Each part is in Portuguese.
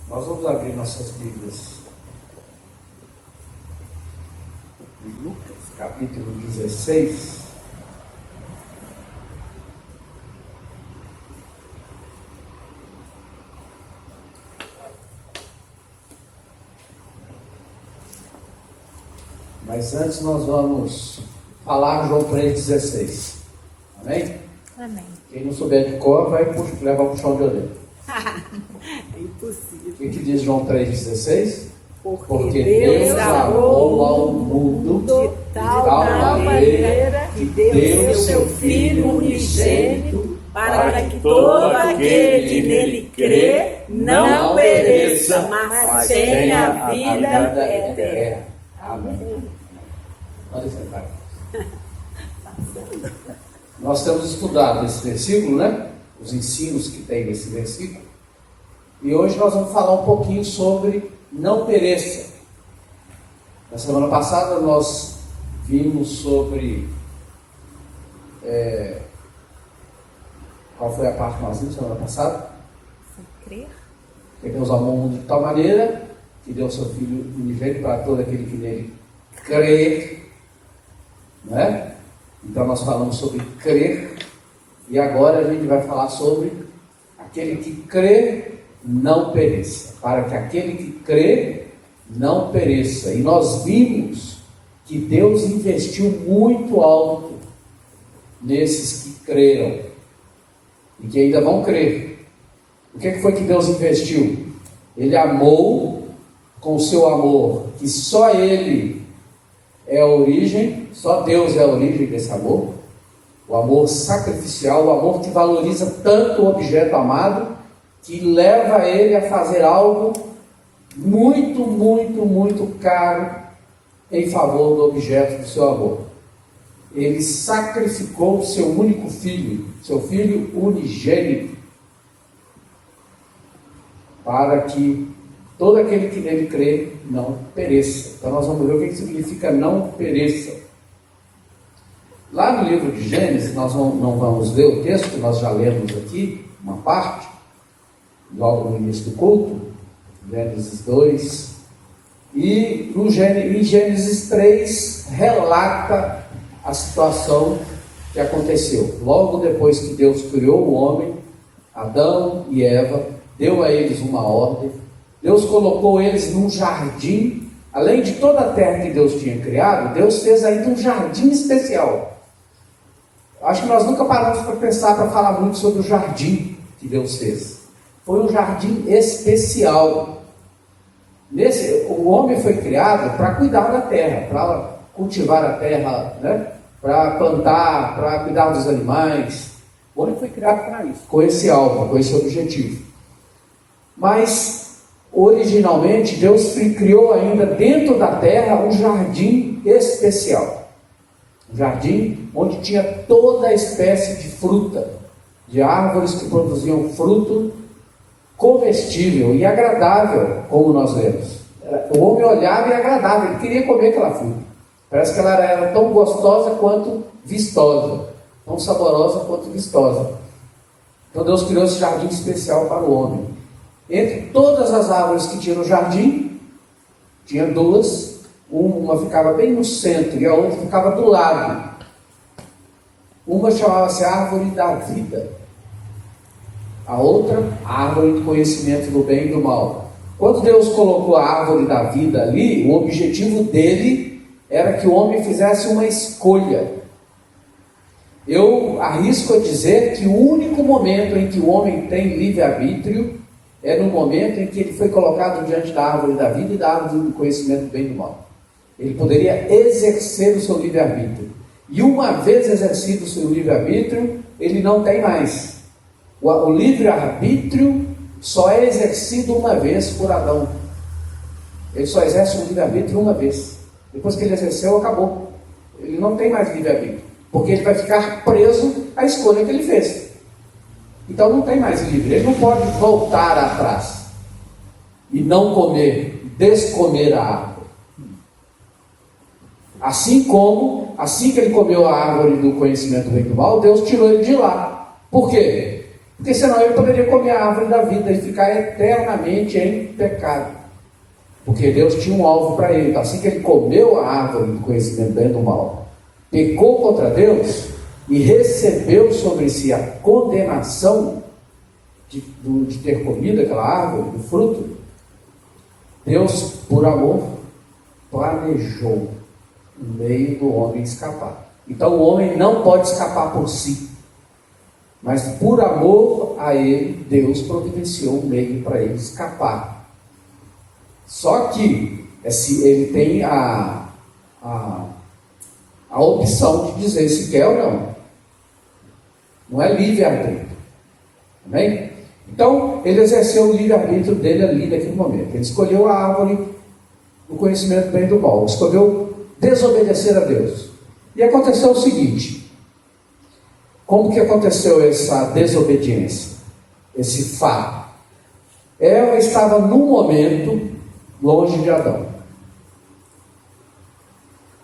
Nós vamos abrir nossas Bíblias em Lucas, capítulo 16. Mas antes nós vamos falar João 3,16. Amém? Amém. Quem não souber de cor vai levar um puxão de orelha. É impossível. O que diz João 3,16? Porque Deus amou ao mundo de tal maneira que deu seu Filho unigênito para que todo aquele que nele crê não pereça, mas tenha vida eterna. Amém. Pode sentar. Nós temos estudado esse versículo, né? Os ensinos que tem nesse versículo. E hoje nós vamos falar um pouquinho sobre não pereça. Na semana passada nós vimos sobre... qual foi a parte que nós vimos semana passada? Crer. Que Deus amou o mundo de tal maneira que deu seu Filho unigênito para todo aquele que nele crê. Né? Então nós falamos sobre crer. E agora a gente vai falar sobre aquele que crê não pereça, para que aquele que crê não pereça. E nós vimos que Deus investiu muito alto nesses que creram e que ainda vão crer. O que foi que Deus investiu? Ele amou com o seu amor, que só Ele é a origem, só Deus é a origem desse amor, o amor sacrificial, o amor que valoriza tanto o objeto amado, que leva ele a fazer algo muito, muito, muito caro em favor do objeto do seu amor. Ele sacrificou o seu único filho, seu filho unigênito, para que todo aquele que nele crê não pereça. Então nós vamos ver o que significa não pereça. Lá no livro de Gênesis, nós não vamos ler o texto, nós já lemos aqui uma parte, logo no início do culto, Gênesis 2, e em Gênesis 3 relata a situação que aconteceu. Logo depois que Deus criou o homem, Adão e Eva, deu a eles uma ordem, Deus colocou eles num jardim, além de toda a terra que Deus tinha criado, Deus fez ainda um jardim especial. Acho que nós nunca paramos para pensar, para falar muito sobre o jardim que Deus fez. Foi um jardim especial. O homem foi criado para cuidar da terra, para cultivar a terra, né? Para plantar, para cuidar dos animais. O homem foi criado para isso, com esse alvo, com esse objetivo. Mas, originalmente, Deus criou ainda dentro da terra um jardim especial. Um jardim onde tinha toda a espécie de fruta, de árvores que produziam fruto comestível e agradável, como nós lemos. O homem olhava e agradável, ele queria comer aquela fruta. Parece que ela era tão gostosa quanto vistosa, tão saborosa quanto vistosa. Então Deus criou esse jardim especial para o homem. Entre todas as árvores que tinha no jardim, tinha duas, uma ficava bem no centro e a outra ficava do lado. Uma chamava-se árvore da vida, a outra, a árvore do conhecimento do bem e do mal. Quando Deus colocou a árvore da vida ali, o objetivo dele era que o homem fizesse uma escolha. Eu arrisco a dizer que o único momento em que o homem tem livre-arbítrio é no momento em que ele foi colocado diante da árvore da vida e da árvore do conhecimento do bem e do mal. Ele poderia exercer o seu livre-arbítrio. E uma vez exercido o seu livre-arbítrio, ele não tem mais. O livre-arbítrio só é exercido uma vez por Adão. Ele só exerce o livre-arbítrio uma vez. Depois que ele exerceu, acabou. Ele não tem mais livre-arbítrio, porque ele vai ficar preso à escolha que ele fez. Então não tem mais livre. Ele não pode voltar atrás e não comer, descomer a árvore. Assim que ele comeu a árvore do conhecimento do bem e do mal, Deus tirou ele de lá. Por quê? Porque senão ele poderia comer a árvore da vida e ficar eternamente em pecado. Porque Deus tinha um alvo para ele. Então, assim que ele comeu a árvore do conhecimento do bem e do mal, pecou contra Deus e recebeu sobre si a condenação de ter comido aquela árvore, do fruto, Deus, por amor, planejou um meio do homem escapar. Então o homem não pode escapar por si, mas por amor a ele, Deus providenciou um meio para ele escapar. Só que ele tem a opção de dizer se quer ou não. Não é livre-arbítrio. Amém? Então, ele exerceu o livre-arbítrio dele ali naquele momento. Ele escolheu a árvore do conhecimento do bem e do mal. Escolheu desobedecer a Deus. E aconteceu o seguinte: como que aconteceu essa desobediência? Esse fato? Eva estava num momento longe de Adão.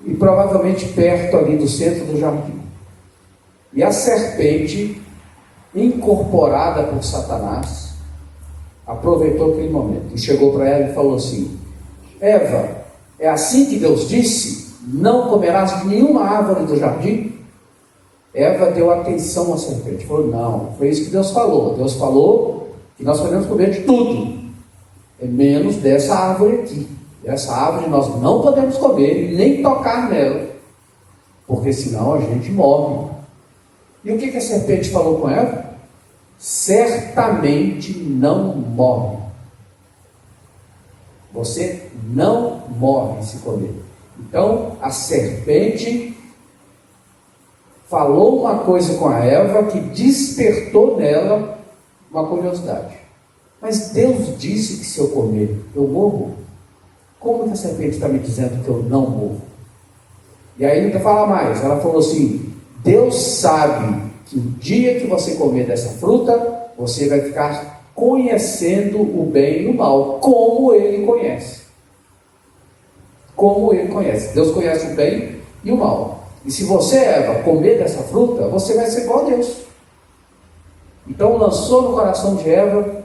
E provavelmente perto ali do centro do jardim. E a serpente, incorporada por Satanás, aproveitou aquele momento e chegou para ela e falou assim: Eva, é assim que Deus disse? Não comerás de nenhuma árvore do jardim? Eva deu atenção à serpente, falou: não, foi isso que Deus falou. Deus falou que nós podemos comer de tudo, menos dessa árvore aqui. Essa árvore nós não podemos comer e nem tocar nela, porque senão a gente morre. E o que a serpente falou com Eva? Certamente não morre. Você não morre se comer. Então a serpente falou uma coisa com a Eva que despertou nela uma curiosidade. Mas Deus disse que se eu comer, eu morro. Como que a serpente está me dizendo que eu não morro? E aí ainda fala mais, ela falou assim: Deus sabe que o dia que você comer dessa fruta, você vai ficar conhecendo o bem e o mal, como Ele conhece. Como Ele conhece. Deus conhece o bem e o mal. E se você, Eva, comer dessa fruta, você vai ser igual a Deus. Então lançou no coração de Eva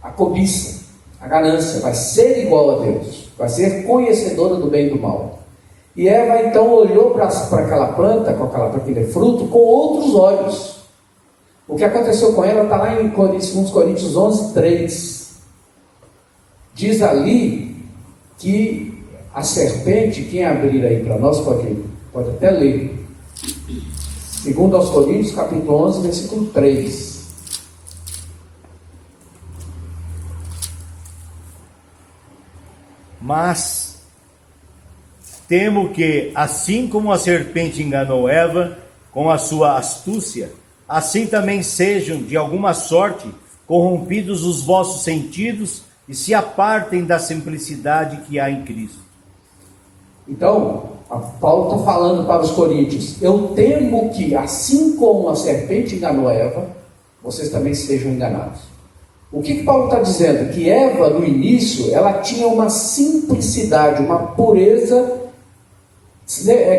a cobiça, a ganância, vai ser igual a Deus, vai ser conhecedora do bem e do mal. E Eva então olhou para aquela planta, para aquele fruto, com outros olhos. O que aconteceu com ela está lá em 1 Coríntios 11, 3. Diz ali que a serpente, quem abrir aí para nós pode até ler. 2 Coríntios capítulo 11, versículo 3. Mas temo que, assim como a serpente enganou Eva com a sua astúcia, assim também sejam, de alguma sorte, corrompidos os vossos sentidos e se apartem da simplicidade que há em Cristo. Então, Paulo está falando para os coríntios: eu temo que, assim como a serpente enganou Eva, vocês também sejam enganados. O que Paulo está dizendo? Que Eva, no início, ela tinha uma simplicidade, uma pureza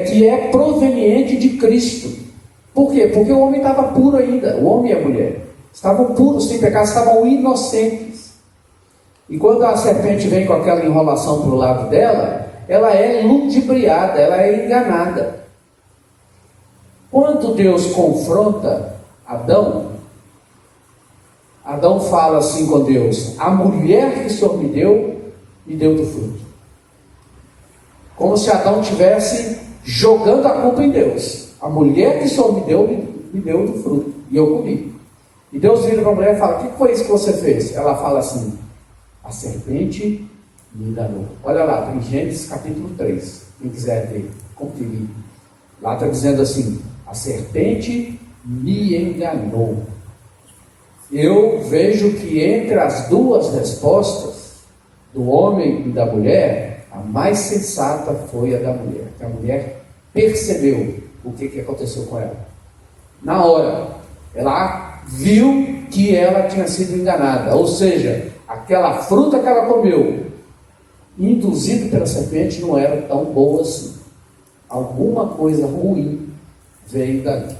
que é proveniente de Cristo. Por quê? Porque o homem estava puro ainda, o homem e a mulher estavam puros, sem pecado, estavam inocentes. E quando a serpente vem com aquela enrolação para o lado dela, ela é ludibriada, ela é enganada. Quando Deus confronta Adão, Adão fala assim com Deus: a mulher que o Senhor me deu do fruto. Como se Adão estivesse jogando a culpa em Deus. A mulher que o Senhor me deu do fruto, e eu comi. E Deus vira para a mulher e fala: o que foi isso que você fez? Ela fala assim: a serpente me enganou. Olha lá, em Gênesis capítulo 3, quem quiser ver, conferir. Lá está dizendo assim: a serpente me enganou. Eu vejo que entre as duas respostas, do homem e da mulher, a mais sensata foi a da mulher. A mulher percebeu o que aconteceu com ela. Na hora, ela viu que ela tinha sido enganada. Ou seja, aquela fruta que ela comeu, induzida pela serpente, não era tão boa assim. Alguma coisa ruim veio dali.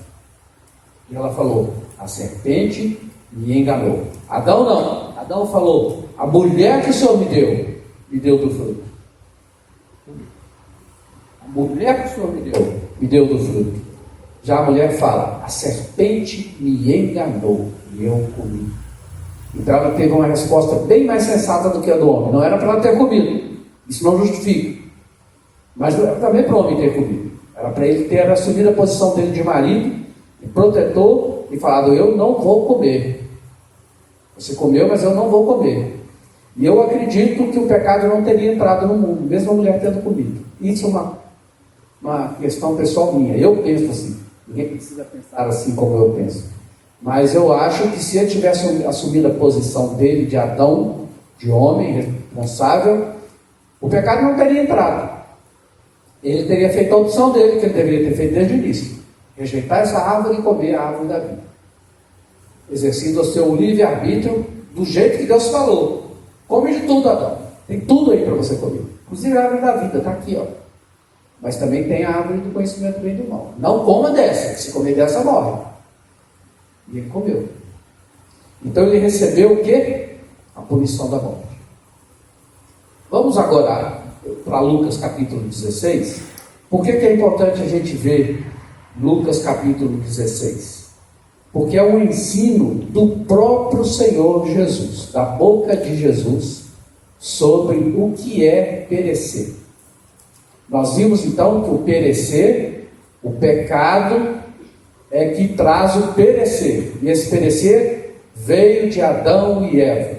E ela falou: a serpente me enganou. Adão não. Adão falou: a mulher que o Senhor me deu do fruto. A mulher que o Senhor me deu do fruto. Já a mulher fala: a serpente me enganou e eu comi. Então ela teve uma resposta bem mais sensata do que a do homem. Não era para ela ter comido, isso não justifica, mas não era também para o homem ter comido. Era para ele ter assumido a posição dele de marido, de protetor, e falado: eu não vou comer. Você comeu, mas eu não vou comer. E eu acredito que o pecado não teria entrado no mundo, mesmo a mulher tendo comido. Isso é uma questão pessoal minha. Eu penso assim. Ninguém precisa pensar assim como eu penso. Mas eu acho que se ele tivesse assumido a posição dele de Adão, de homem responsável, o pecado não teria entrado. Ele teria feito a opção dele, que ele deveria ter feito desde o início: rejeitar essa árvore e comer a árvore da vida, exercendo o seu livre-arbítrio do jeito que Deus falou. Come de tudo, Adão. Tem tudo aí para você comer. Inclusive a árvore da vida, está aqui, ó. Mas também tem a árvore do conhecimento do bem e do mal. Não coma dessa, que se comer dessa morre. E ele comeu. Então ele recebeu o quê? A punição da morte. Vamos agora para Lucas capítulo 16. Por que é importante a gente ver Lucas capítulo 16? Porque é um ensino do próprio Senhor Jesus, da boca de Jesus, sobre o que é perecer. Nós vimos então que o perecer, o pecado, é que traz o perecer. E esse perecer veio de Adão e Eva.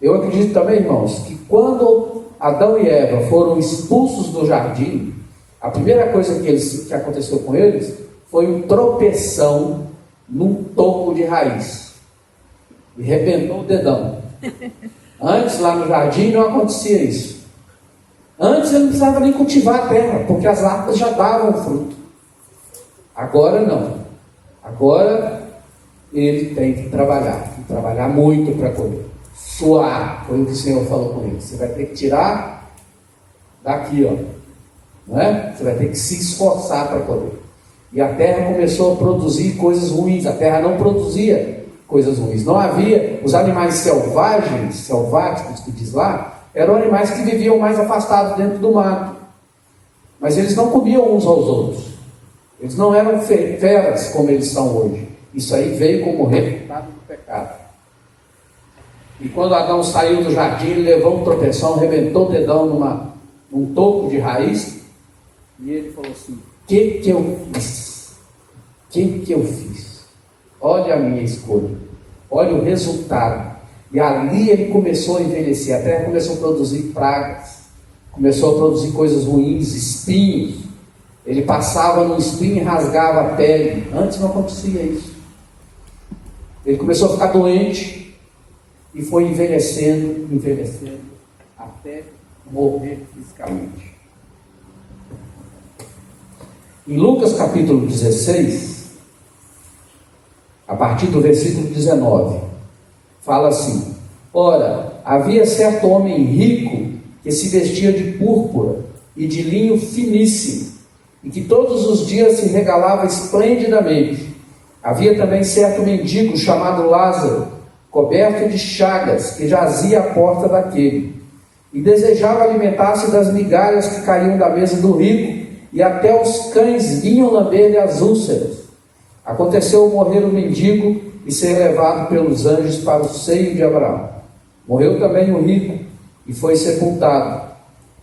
Eu acredito também, irmãos, que quando Adão e Eva foram expulsos do jardim, a primeira coisa que aconteceu com eles foi um tropeção num toco de raiz. E rebentou o dedão. Antes, lá no jardim, não acontecia isso. Antes ele não precisava nem cultivar a terra, porque as árvores já davam fruto. Agora não. Agora ele tem que trabalhar muito para colher. Suar, foi o que o Senhor falou com ele. Você vai ter que tirar daqui, ó. Não é? Você vai ter que se esforçar para colher. E a terra começou a produzir coisas ruins. A terra não produzia coisas ruins. Não havia os animais selváticos que diz lá, eram animais que viviam mais afastados dentro do mato. Mas eles não comiam uns aos outros. Eles não eram feras como eles são hoje. Isso aí veio como resultado do pecado. E quando Adão saiu do jardim, ele levou um tropeção, arrebentou o dedão num toco de raiz. E ele falou assim: o que eu fiz? O que eu fiz? Olha a minha escolha. Olha o resultado. E ali ele começou a envelhecer. A terra começou a produzir pragas. Começou a produzir coisas ruins, espinhos. Ele passava no espinho e rasgava a pele. Antes não acontecia isso. Ele começou a ficar doente e foi envelhecendo, até morrer fisicamente. Em Lucas capítulo 16, a partir do versículo 19, fala assim: ora, havia certo homem rico que se vestia de púrpura e de linho finíssimo, e que todos os dias se regalava esplendidamente. Havia também certo mendigo chamado Lázaro, coberto de chagas, que jazia à porta daquele, e desejava alimentar-se das migalhas que caíam da mesa do rico, e até os cães vinham lamber-lhe as úlceras. Aconteceu morrer o mendigo e ser levado pelos anjos para o seio de Abraão. Morreu também o rico e foi sepultado.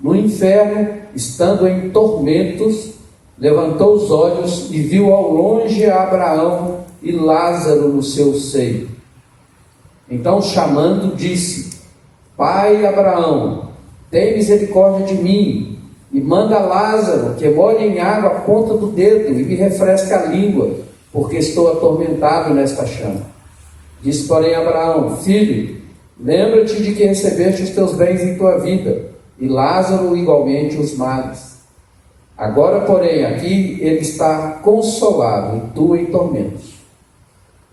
No inferno, estando em tormentos, levantou os olhos e viu ao longe Abraão e Lázaro no seu seio. Então, chamando, disse: Pai Abraão, tem misericórdia de mim, e manda Lázaro que molhe em água a ponta do dedo e me refresque a língua, porque estou atormentado nesta chama. Disse, porém, Abraão: Filho, lembra-te de que recebeste os teus bens em tua vida, e Lázaro igualmente os males. Agora, porém, aqui ele está consolado, e tu em tormentos.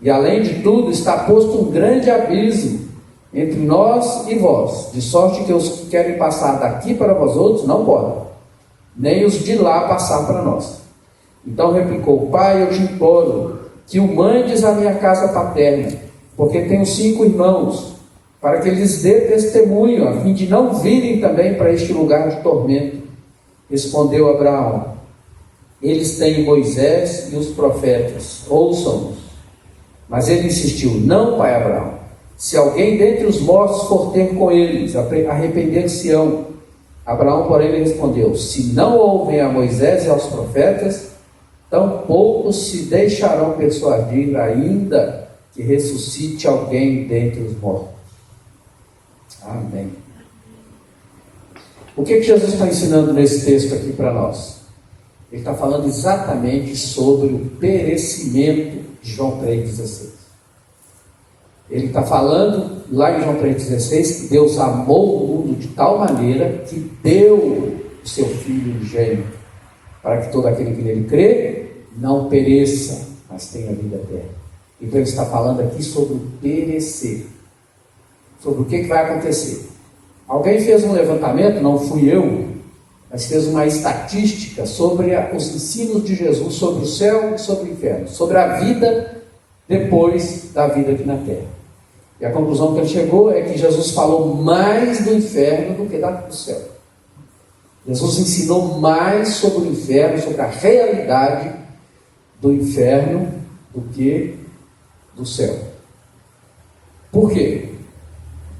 E além de tudo, está posto um grande abismo entre nós e vós, de sorte que os que querem passar daqui para vós outros não podem, nem os de lá passar para nós. Então replicou: Pai, eu te imploro que o mandes à minha casa paterna, porque tenho 5 irmãos, para que lhes dê testemunho, a fim de não virem também para este lugar de tormento. Respondeu Abraão: eles têm Moisés e os profetas, ouçam-nos. Mas ele insistiu: não, pai Abraão, se alguém dentre os mortos for ter com eles, arrepender-se-ão. Abraão, porém, lhe respondeu: se não ouvem a Moisés e aos profetas, tampouco se deixarão persuadir, ainda que ressuscite alguém dentre os mortos. Amém. O que Jesus está ensinando nesse texto aqui para nós? Ele está falando exatamente sobre o perecimento de João 3,16. Ele está falando lá em João 3,16 que Deus amou o mundo de tal maneira que deu o seu Filho unigênito, para que todo aquele que nele crê não pereça, mas tenha vida eterna. Então ele está falando aqui sobre o perecer, sobre o que vai acontecer. Alguém fez um levantamento, não fui eu, mas fez uma estatística sobre os ensinos de Jesus sobre o céu e sobre o inferno, sobre a vida depois da vida aqui na terra. E a conclusão que ele chegou é que Jesus falou mais do inferno do que do céu. Jesus ensinou mais sobre o inferno, sobre a realidade do inferno do que do céu. Por quê?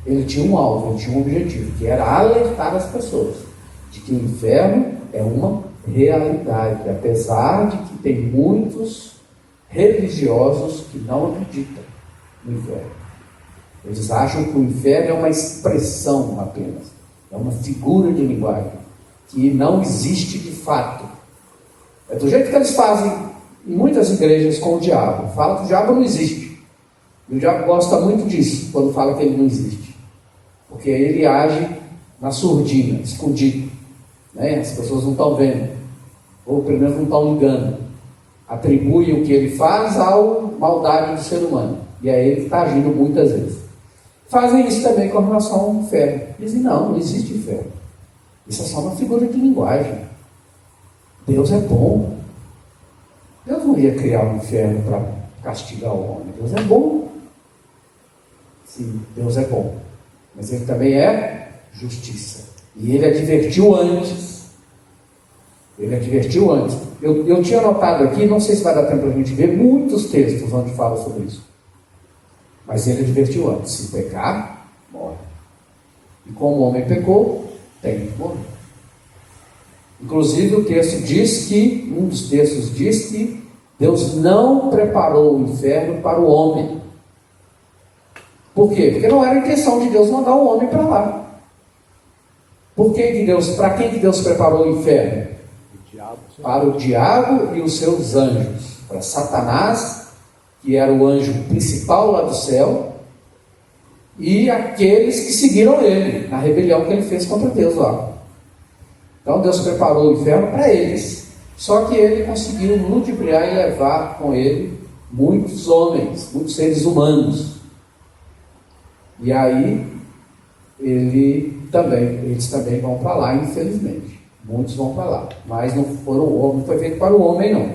Ele tinha um alvo, ele tinha um objetivo, que era alertar as pessoas de que o inferno é uma realidade, apesar de que tem muitos religiosos que não acreditam no inferno. Eles acham que o inferno é uma expressão apenas, é uma figura de linguagem, que não existe de fato. É do jeito que eles fazem em muitas igrejas com o diabo. Fala que o diabo não existe. E o diabo gosta muito disso, quando fala que ele não existe. Porque ele age na surdina, escondido. As pessoas não estão vendo, ou pelo menos não estão ligando. Atribuem o que ele faz à maldade do ser humano. E é ele que está agindo muitas vezes. Fazem isso também com relação ao inferno. Dizem: não existe inferno. Isso é só uma figura de linguagem. Deus é bom. Deus não ia criar um inferno para castigar o homem. Deus é bom. Sim, Deus é bom. Mas ele também é justiça. E ele advertiu antes. Ele advertiu antes. Eu tinha anotado aqui, não sei se vai dar tempo para a gente ver, muitos textos onde fala sobre isso. Mas ele advertiu antes: se pecar, morre. E como o homem pecou, tem que morrer. Inclusive o texto diz que, um dos textos diz que Deus não preparou o inferno para o homem. Por quê? Porque não era a intenção de Deus mandar o homem para lá. Para quem que Deus preparou o inferno? Para o diabo e os seus anjos. Para Satanás, que era o anjo principal lá do céu, e aqueles que seguiram ele, na rebelião que ele fez contra Deus lá. Então Deus preparou o inferno para eles. Só que ele conseguiu ludibriar e levar com ele muitos homens, muitos seres humanos. E aí eles também vão para lá, infelizmente. Muitos vão para lá, mas não foi feito para o homem, não.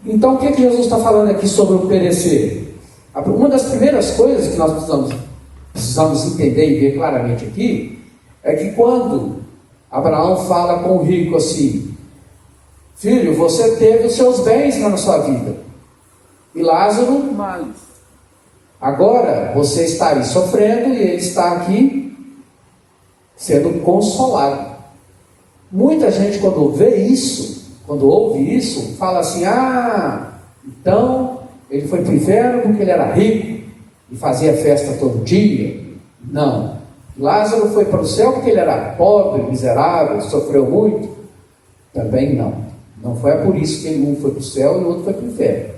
Então o que Jesus está falando aqui sobre o perecer? Uma das primeiras coisas que nós precisamos entender e ver claramente aqui é que quando Abraão fala com o rico assim: filho, você teve os seus bens na sua vida, e Lázaro mais. Agora você está aí sofrendo e ele está aqui sendo consolado. Muita gente, quando vê isso, quando ouve isso, fala assim: então ele foi para o inferno porque ele era rico e fazia festa todo dia. Não. Lázaro foi para o céu porque ele era pobre, miserável, sofreu muito. Também não. Não foi por isso que um foi para o céu e o outro foi para o inferno.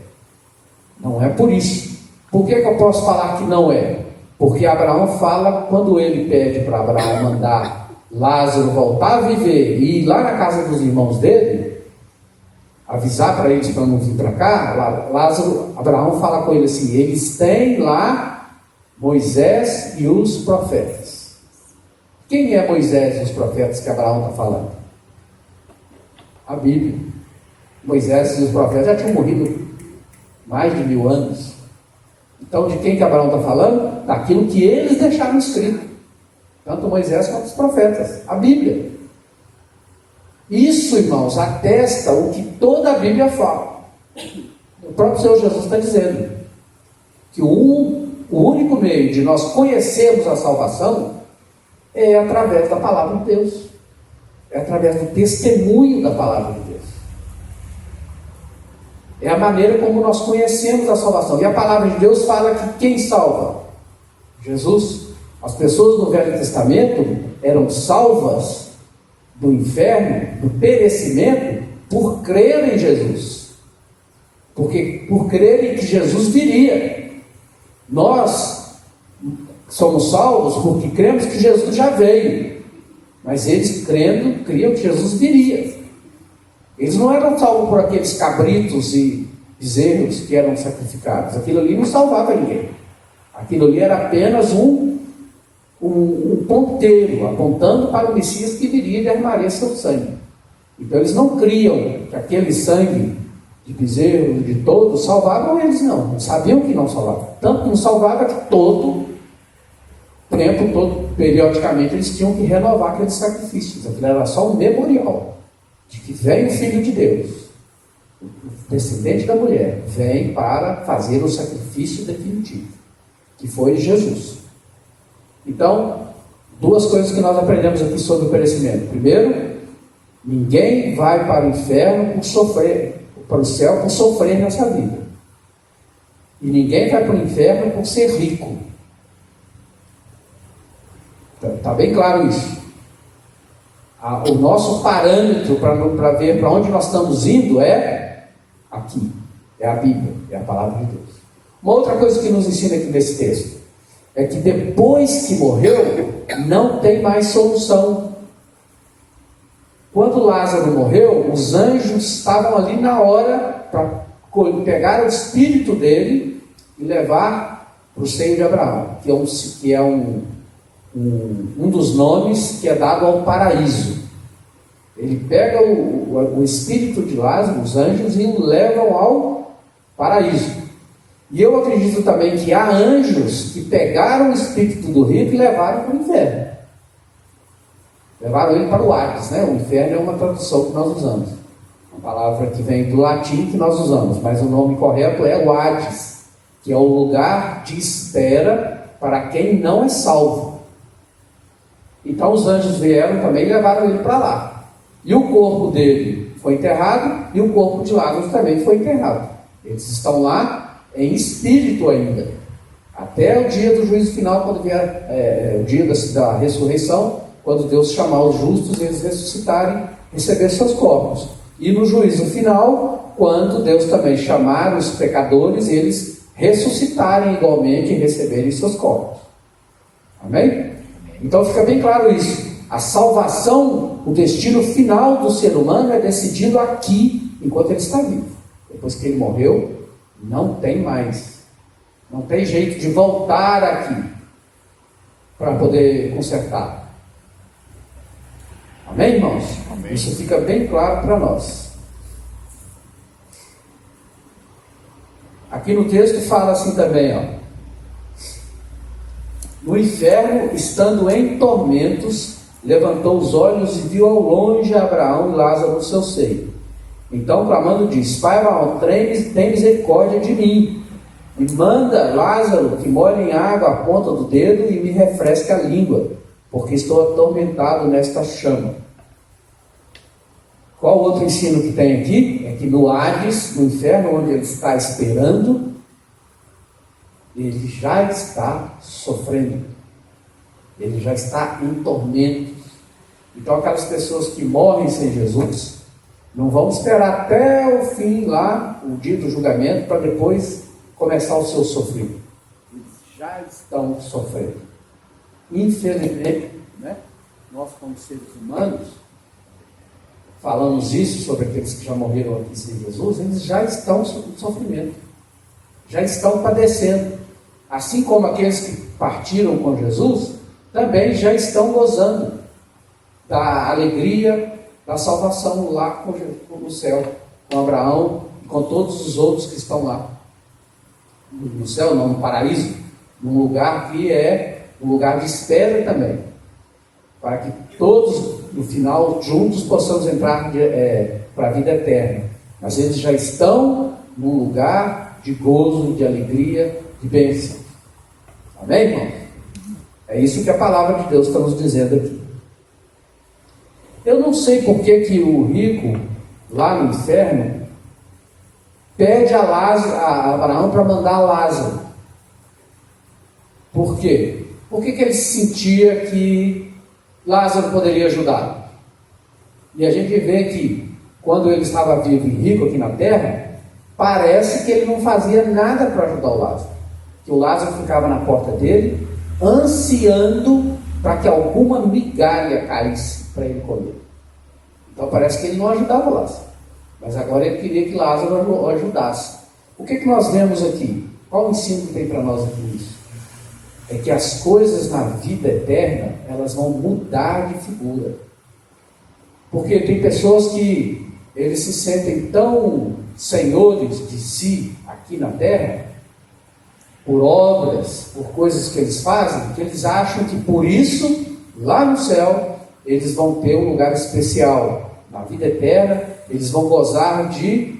Não é por isso. Por que eu posso falar que não é? Porque Abraão fala, quando ele pede para Abraão mandar Lázaro voltar a viver e ir lá na casa dos irmãos dele, avisar para eles para não vir para cá, Abraão fala com ele assim: eles têm lá Moisés e os profetas. Quem é Moisés e os profetas que Abraão está falando? A Bíblia. Moisés e os profetas já tinham morrido mais de 1000 anos. Então, de quem que Abraão está falando? Daquilo que eles deixaram escrito, tanto Moisés quanto os profetas, a Bíblia. Isso, irmãos, atesta o que toda a Bíblia fala. O próprio Senhor Jesus está dizendo que o único meio de nós conhecermos a salvação é através da palavra de Deus, é através do testemunho da palavra de Deus. É a maneira como nós conhecemos a salvação. E a palavra de Deus fala que quem salva? Jesus. As pessoas do Velho Testamento eram salvas do inferno, do perecimento, por crer em Jesus. Porque por crer em que Jesus viria. Nós somos salvos porque cremos que Jesus já veio. Mas eles criam que Jesus viria. Eles não eram salvos por aqueles cabritos e bezerros que eram sacrificados. Aquilo ali não salvava ninguém. Aquilo ali era apenas um ponteiro, apontando para o Messias que viria e derramaria seu sangue. Então eles não criam que aquele sangue de bezerro, de todos, salvavam eles, não. Não sabiam que não salvava. Tanto que não salvava que todo tempo, periodicamente, eles tinham que renovar aqueles sacrifícios. Aquilo era só um memorial de que vem o Filho de Deus, o descendente da mulher, vem para fazer o sacrifício definitivo, que foi Jesus. Então, duas coisas que nós aprendemos aqui sobre o perecimento. Primeiro, ninguém vai para o inferno por sofrer, para o céu por sofrer nessa vida. E ninguém vai para o inferno por ser rico. Está bem claro isso. O nosso parâmetro para ver para onde nós estamos indo é aqui, é a Bíblia, é a palavra de Deus. Uma outra coisa que nos ensina aqui nesse texto é que depois que morreu, não tem mais solução. Quando Lázaro morreu, os anjos estavam ali na hora para pegar o espírito dele e levar para o seio de Abraão, que é um dos nomes que é dado ao paraíso. Ele pega o espírito de Lázaro, os anjos, e o levam ao paraíso. E eu acredito também que há anjos que pegaram o espírito do rico e levaram para o inferno. Levaram ele para o Hades, né? O inferno é uma tradução que nós usamos. Uma palavra que vem do latim que nós usamos, mas o nome correto é o Hades, que é o lugar de espera para quem não é salvo. Então os anjos vieram também e levaram ele para lá. E o corpo dele foi enterrado e o corpo de Lázaro também foi enterrado. Eles estão lá em espírito ainda, até o dia do juízo final, quando vier o dia da ressurreição, quando Deus chamar os justos, eles ressuscitarem, receber seus corpos. E no juízo final, quando Deus também chamar os pecadores, eles ressuscitarem igualmente e receberem seus corpos. Amém? Então fica bem claro isso. A salvação, o destino final do ser humano é decidido aqui, enquanto ele está vivo. Depois que ele morreu, não tem mais. Não tem jeito de voltar aqui para poder consertar. Amém, irmãos? Amém. Isso fica bem claro para nós. Aqui no texto fala assim também, ó. No inferno, estando em tormentos, levantou os olhos e viu ao longe Abraão e Lázaro no seu seio. Então, clamando, disse: Pai Abraão, tem misericórdia de mim, e manda Lázaro que molhe em água a ponta do dedo e me refresque a língua, porque estou atormentado nesta chama. Qual outro ensino que tem aqui? É que no Hades, no inferno, onde ele está esperando, ele já está sofrendo, ele já está em tormentos. Então aquelas pessoas que morrem sem Jesus não vão esperar até o fim lá, o dia do julgamento, para depois começar o seu sofrimento. Eles já estão sofrendo. Infelizmente, né, nós como seres humanos falamos isso sobre aqueles que já morreram aqui sem Jesus, eles já estão em sofrimento, já estão padecendo. Assim como aqueles que partiram com Jesus, também já estão gozando da alegria da salvação lá no céu, com Abraão e com todos os outros que estão lá. no céu não, no paraíso, num lugar que é um lugar de espera também, para que todos, no final, juntos possamos entrar para a vida eterna. Mas eles já estão num lugar de gozo, de alegria, de bênção. Amém, irmão? É isso que a palavra de Deus está nos dizendo aqui. Eu não sei por que o rico, lá no inferno, pede a Abraão para mandar Lázaro. Por quê? Por que ele sentia que Lázaro poderia ajudá-lo? E a gente vê que, quando ele estava vivo e rico aqui na terra, parece que ele não fazia nada para ajudar o Lázaro. Que o Lázaro ficava na porta dele, ansiando para que alguma migalha caísse para ele comer. Então parece que ele não ajudava o Lázaro. Mas agora ele queria que Lázaro o ajudasse. O que nós vemos aqui? Qual o ensino que tem para nós aqui nisso? É que as coisas na vida eterna, elas vão mudar de figura. Porque tem pessoas que eles se sentem tão senhores de si aqui na terra, por obras, por coisas que eles fazem, que eles acham que por isso, lá no céu, eles vão ter um lugar especial. Na vida eterna, eles vão gozar de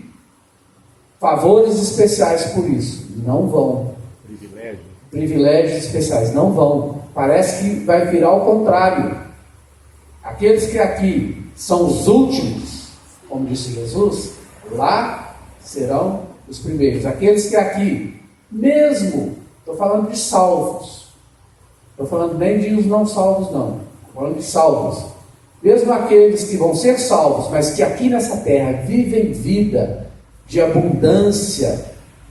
favores especiais por isso. Não vão. Privilégios especiais. Não vão. Parece que vai virar ao contrário. Aqueles que aqui são os últimos, como disse Jesus, lá serão os primeiros. Aqueles que aqui, mesmo, estou falando de salvos, estou falando nem de os não salvos não, estou falando de salvos, mesmo aqueles que vão ser salvos, mas que aqui nessa terra vivem vida de abundância,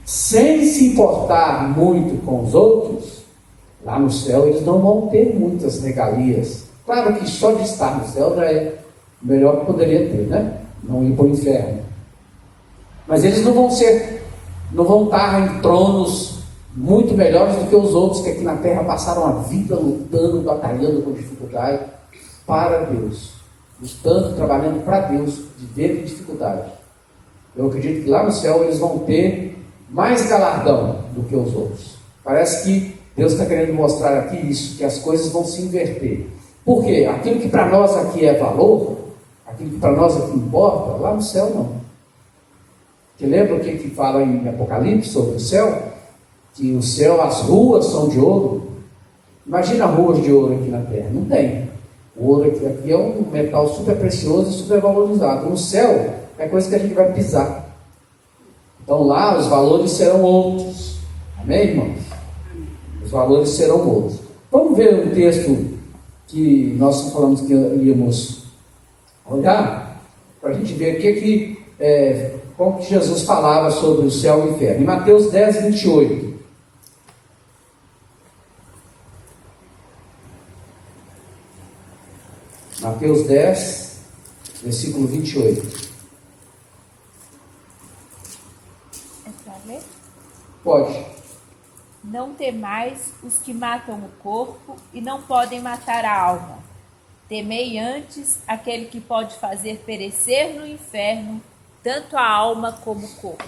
sem se importar muito com os outros, lá no céu eles não vão ter muitas regalias. Claro que só de estar no céu já é o melhor que poderia ter, né? Não ir para o inferno. Mas eles não vão estar em tronos muito melhores do que os outros que aqui na terra passaram a vida lutando, batalhando com dificuldade para Deus, lutando, trabalhando para Deus, vivendo em dificuldade. Eu acredito que lá no céu eles vão ter mais galardão do que os outros. Parece que Deus está querendo mostrar aqui isso, que as coisas vão se inverter. Por quê? Aquilo que para nós aqui é valor, aquilo que para nós aqui importa, lá no céu não. Você lembra o que fala em Apocalipse sobre o céu? Que o céu, as ruas são de ouro. Imagina ruas de ouro aqui na terra. Não tem. O ouro aqui é um metal super precioso e super valorizado. No céu é coisa que a gente vai pisar. Então lá os valores serão outros. Amém, irmãos? Os valores serão outros. Vamos ver um texto que nós falamos que íamos olhar, para a gente ver como que Jesus falava sobre o céu e o inferno. Em Mateus 10, 28. Mateus 10, versículo 28. É para ler? Pode. Não temais os que matam o corpo e não podem matar a alma. Temei antes aquele que pode fazer perecer no inferno tanto a alma como o corpo.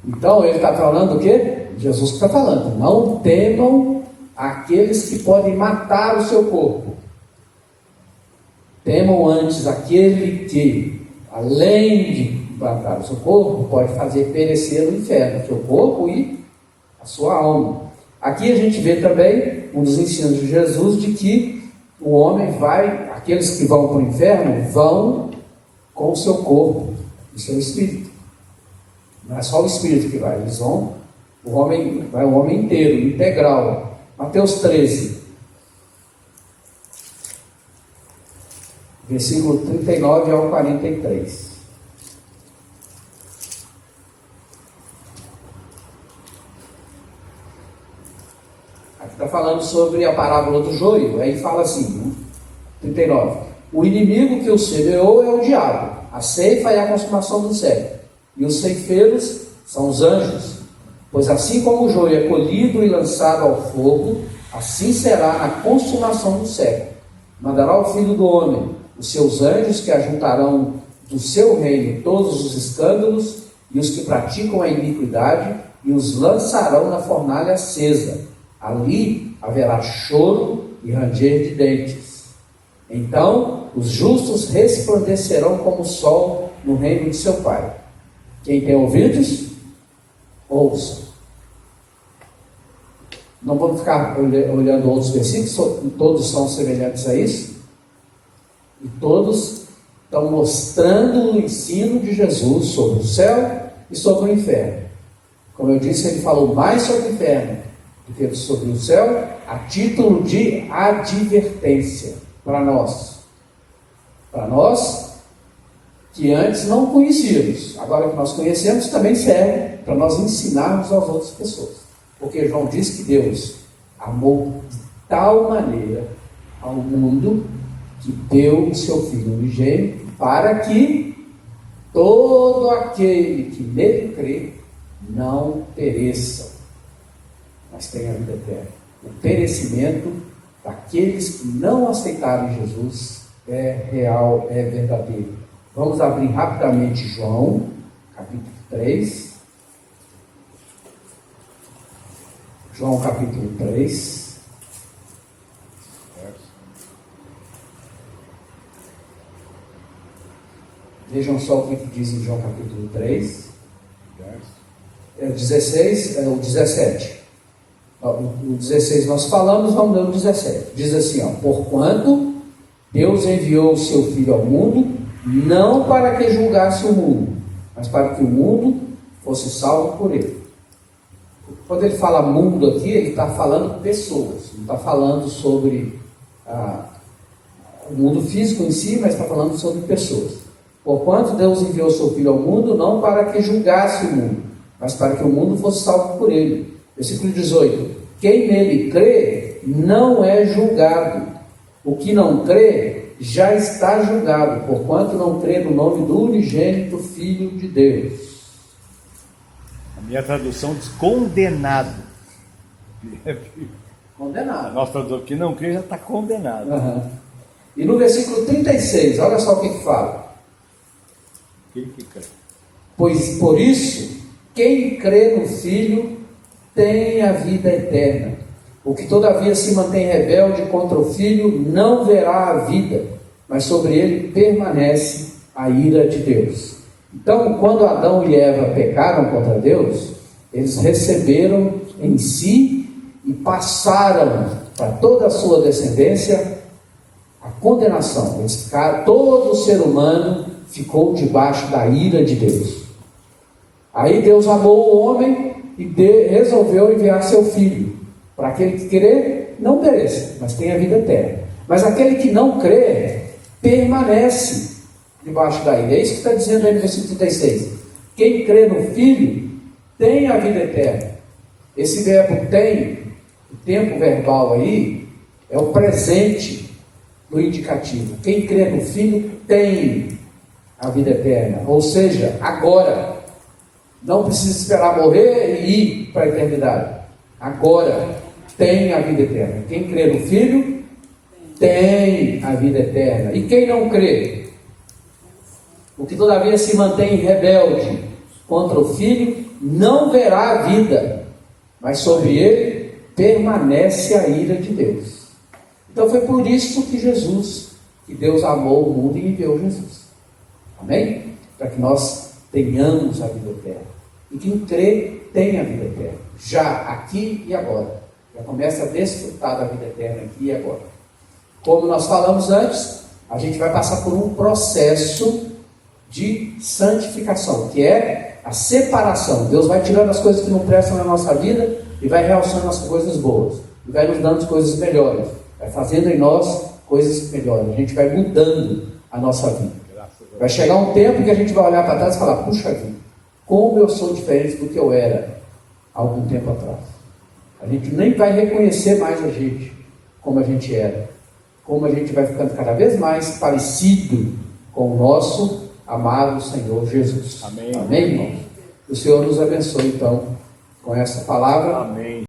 Então ele está falando o quê? Jesus que está falando. Não temam aqueles que podem matar o seu corpo. Temam antes aquele que, além de matar o seu corpo, pode fazer perecer no inferno, o seu corpo e a sua alma. Aqui a gente vê também um dos ensinos de Jesus de que o homem aqueles que vão para o inferno vão com o seu corpo e seu espírito. Não é só o espírito que vai, eles vão, o homem inteiro, integral. Mateus 13, versículo 39 ao 43. Aqui está falando sobre a parábola do joio. Aí fala assim, 39. O inimigo que o semeou é o diabo, a ceifa é a consumação do século, e os ceifeiros são os anjos. Pois assim como o joio é colhido e lançado ao fogo, assim será a consumação do século. Mandará o Filho do Homem os seus anjos, que ajuntarão do seu reino todos os escândalos e os que praticam a iniquidade, e os lançarão na fornalha acesa. Ali haverá choro e ranger de dentes. Então os justos resplandecerão como o sol no reino de seu Pai. Quem tem ouvidos, ouça. Não vamos ficar olhando outros versículos, todos são semelhantes a isso. E todos estão mostrando o ensino de Jesus sobre o céu e sobre o inferno. Como eu disse, ele falou mais sobre o inferno do que sobre o céu, a título de advertência para nós. Para nós que antes não conhecíamos, agora que nós conhecemos, também serve para nós ensinarmos às outras pessoas. Porque João diz que Deus amou de tal maneira ao mundo que deu o seu Filho unigênito para que todo aquele que nele crê não pereça, mas tenha a vida eterna. O perecimento daqueles que não aceitaram Jesus é real, é verdadeiro. Vamos abrir rapidamente João, capítulo 3. João capítulo 3. Vejam só o que diz em João capítulo 3. É o 16, é o 17. O 16 nós falamos, vamos ler o 17. Diz assim, porquanto Deus enviou o seu Filho ao mundo, não para que julgasse o mundo, mas para que o mundo fosse salvo por ele. Quando ele fala mundo aqui, ele está falando pessoas, não está falando sobre o mundo físico em si, mas está falando sobre pessoas. Porquanto Deus enviou o seu Filho ao mundo, não para que julgasse o mundo, mas para que o mundo fosse salvo por ele. Versículo 18. Quem nele crê, não é julgado. O que não crê, já está julgado, porquanto não crê no nome do unigênito Filho de Deus. A minha tradução diz condenado. Condenado. A nossa tradução que não crê já está condenado. Uhum. E no versículo 36, olha só o que fala. Quem que crê? Pois por isso, quem crê no Filho tem a vida eterna. O que todavia se mantém rebelde contra o Filho não verá a vida, mas sobre ele permanece a ira de Deus. Então, quando Adão e Eva pecaram contra Deus, eles receberam em si e passaram para toda a sua descendência a condenação. Eles ficaram, todo o ser humano ficou debaixo da ira de Deus. Aí Deus amou o homem e resolveu enviar seu Filho, para aquele que crê, não pereça, mas tenha vida eterna. Mas aquele que não crê, permanece debaixo da ira. É isso que está dizendo aí no versículo 36. Quem crê no Filho, tem a vida eterna. Esse verbo tem, o tempo verbal aí, é o presente do indicativo. Quem crê no Filho, tem a vida eterna. Ou seja, agora. Não precisa esperar morrer e ir para a eternidade. Agora tem a vida eterna. Quem crê no Filho tem a vida eterna. E quem não crê, o que todavia se mantém rebelde contra o Filho, não verá a vida, mas sobre ele permanece a ira de Deus. Então foi por isso que Deus amou o mundo e enviou Jesus. Amém? Para que nós tenhamos a vida eterna. E quem crê tem a vida eterna, já aqui e agora. Já começa a desfrutar da vida eterna aqui e agora. Como nós falamos antes, a gente vai passar por um processo de santificação, que é a separação. Deus vai tirando as coisas que não prestam na nossa vida e vai realçando as coisas boas. E vai nos dando as coisas melhores. Vai fazendo em nós coisas melhores. A gente vai mudando a nossa vida. Vai chegar um tempo que a gente vai olhar para trás e falar, puxa vida, como eu sou diferente do que eu era há algum tempo atrás. A gente nem vai reconhecer mais a gente como a gente era. Como a gente vai ficando cada vez mais parecido com o nosso amado Senhor Jesus. Amém. Amém, irmãos? Que o Senhor nos abençoe, então, com essa palavra. Amém.